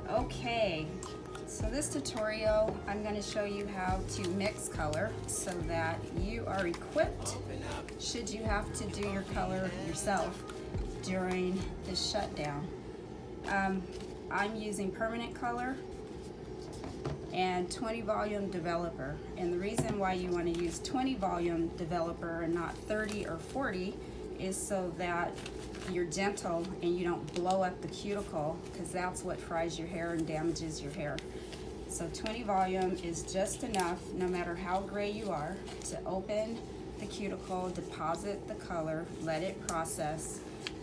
Okay, so this tutorial I'm going to show you how to mix color so that you are equipped should you have to do your color yourself during this shutdown. I'm using permanent color and 20 volume developer, and the reason why you want to use 20 volume developer and not 30 or 40 is so that you're gentle and you don't blow up the cuticle, because that's what fries your hair and damages your hair. So 20 volume is just enough, no matter how gray you are, to open the cuticle, deposit the color, let it process,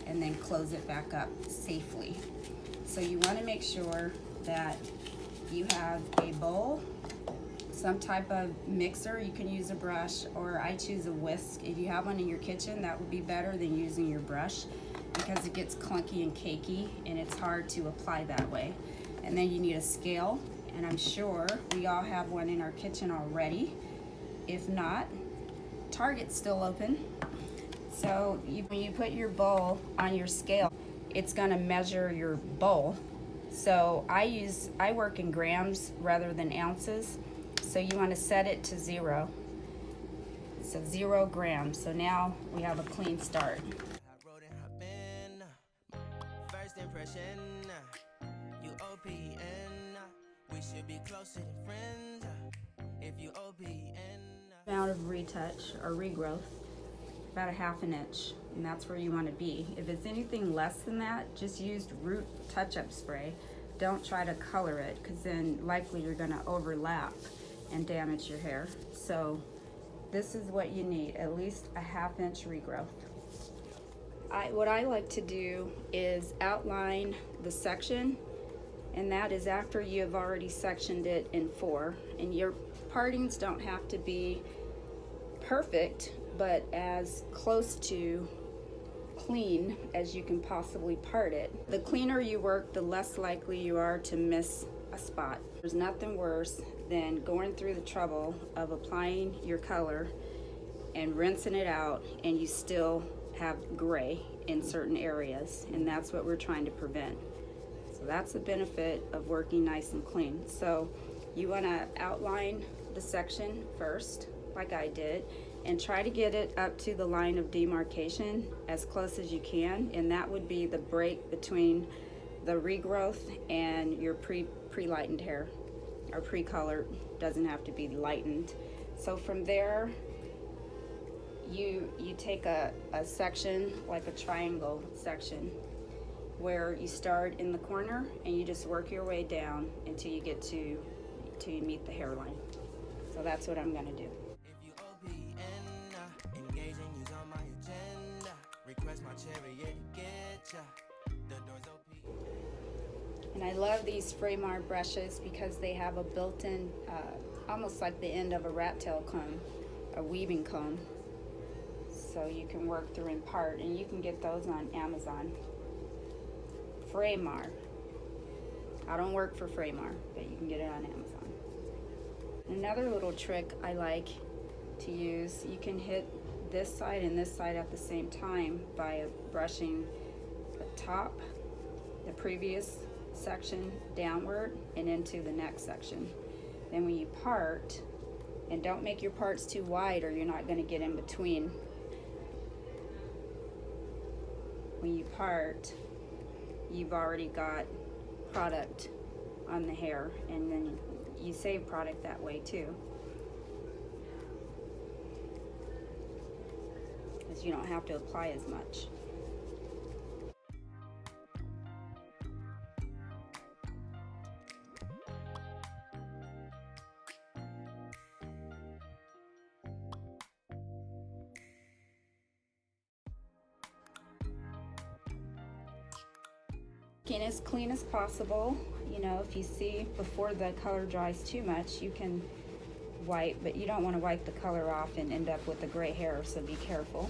and then close it back up safely. So you want to make sure that you have a bowl, some type of mixer. You can use a brush, or I choose a whisk. If you have one in your kitchen, that would be better than using your brush, because it gets clunky and cakey and it's hard to apply that way. And then you need a scale, and I'm sure we all have one in our kitchen already. If not, Target's still open. So when you put your bowl on your scale, it's gonna measure your bowl. So I work in grams rather than ounces. So you want to set it to 0. So 0 grams. So now we have a clean start. First impression, you OPN. We should be closer than friends. If you OPN. Amount of retouch or regrowth, about 1/2 inch, and that's where you want to be. If it's anything less than that, just use root touch-up spray. Don't try to color it, because then likely you're going to overlap and damage your hair. So this is what you need, at least 1/2 inch regrowth. What I like to do is outline the section, and that is after you have already sectioned it in 4. And your partings don't have to be perfect, but as close to clean as you can possibly part it. The cleaner you work, the less likely you are to miss a spot. There's nothing worse than going through the trouble of applying your color and rinsing it out, and you still have gray in certain areas, and that's what we're trying to prevent. So that's the benefit of working nice and clean. So you want to outline the section first, like I did, and try to get it up to the line of demarcation as close as you can, and that would be the break between the regrowth and your pre-lightened hair, or pre-colored. Doesn't have to be lightened. So from there, you take a section, like a triangle section, where you start in the corner and you just work your way down until you get to you meet the hairline. So that's what I'm going to do. And I love these Framar brushes because they have a built-in, almost like the end of a rat tail comb, a weaving comb. So you can work through in part, and you can get those on Amazon. Framar. I don't work for Framar, but you can get it on Amazon. Another little trick I like to use, you can hit this side and this side at the same time by brushing the top, the previous section downward and into the next section. Then when you part, and don't make your parts too wide or you're not going to get in between. When you part, you've already got product on the hair, and then you save product that way too, because you don't have to apply as much. Get as clean as possible. You know, if you see before the color dries too much, you can wipe, but you don't want to wipe the color off and end up with the gray hair, so be careful.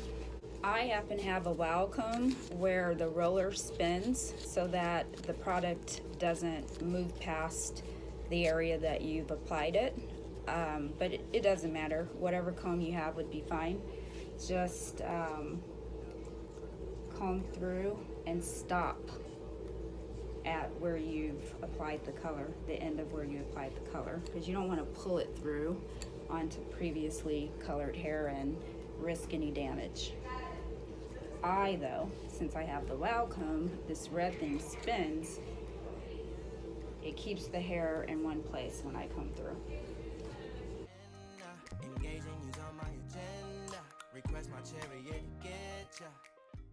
I happen to have a wow comb where the roller spins so that the product doesn't move past the area that you've applied it. But it doesn't matter. Whatever comb you have would be fine. Just comb through and stop at where you've applied the color, the end of where you applied the color, because you don't want to pull it through onto previously colored hair and risk any damage. Though, since I have the wow comb, this red thing spins, it keeps the hair in one place when I come through.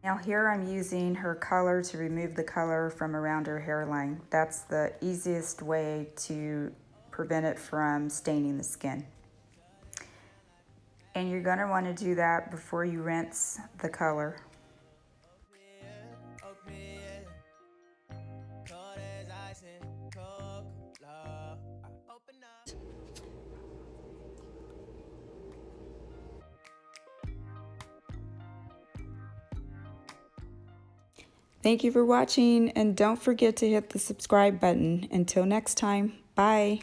Now here I'm using her color to remove the color from around her hairline. That's the easiest way to prevent it from staining the skin. And you're going to want to do that before you rinse the color. Thank you for watching, and don't forget to hit the subscribe button. Until next time, bye.